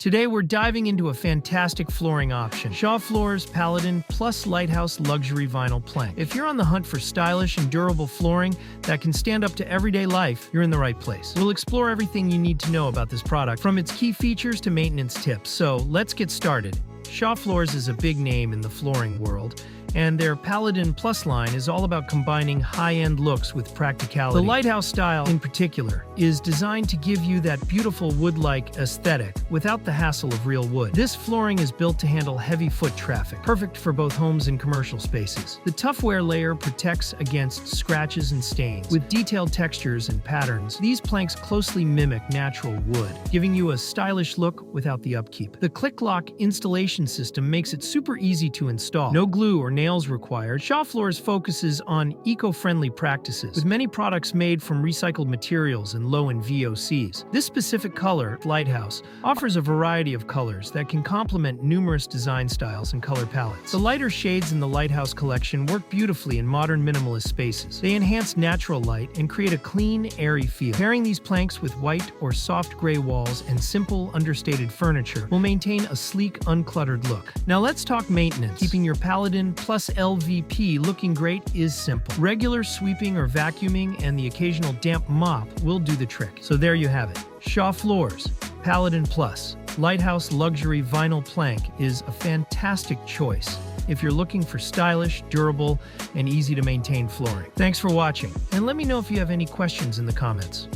Today we're diving into a fantastic flooring option, Shaw Floors Paladin Plus Lighthouse Luxury Vinyl Plank. If you're on the hunt for stylish and durable flooring that can stand up to everyday life, you're in the right place. We'll explore everything you need to know about this product, from its key features to maintenance tips. So let's get started. Shaw Floors is a big name in the flooring world, and their Paladin Plus line is all about combining high-end looks with practicality. The Lighthouse style, in particular, is designed to give you that beautiful wood-like aesthetic without the hassle of real wood. This flooring is built to handle heavy foot traffic, perfect for both homes and commercial spaces. The tough wear layer protects against scratches and stains. With detailed textures and patterns, these planks closely mimic natural wood, giving you a stylish look without the upkeep. The click-lock installation system makes it super easy to install. No glue or nails required. Shaw Floors focuses on eco-friendly practices, with many products made from recycled materials and low in VOCs. This specific color, Lighthouse, offers a variety of colors that can complement numerous design styles and color palettes. The lighter shades in the Lighthouse collection work beautifully in modern minimalist spaces. They enhance natural light and create a clean, airy feel. Pairing these planks with white or soft gray walls and simple, understated furniture will maintain a sleek, uncluttered look. Now let's talk maintenance. Keeping your Paladin Plus LVP looking great is simple. Regular sweeping or vacuuming and the occasional damp mop will do the trick. So there you have it. Shaw Floors Paladin Plus Lighthouse Luxury Vinyl Plank is a fantastic choice if you're looking for stylish, durable, and easy to maintain flooring. Thanks for watching, and let me know if you have any questions in the comments.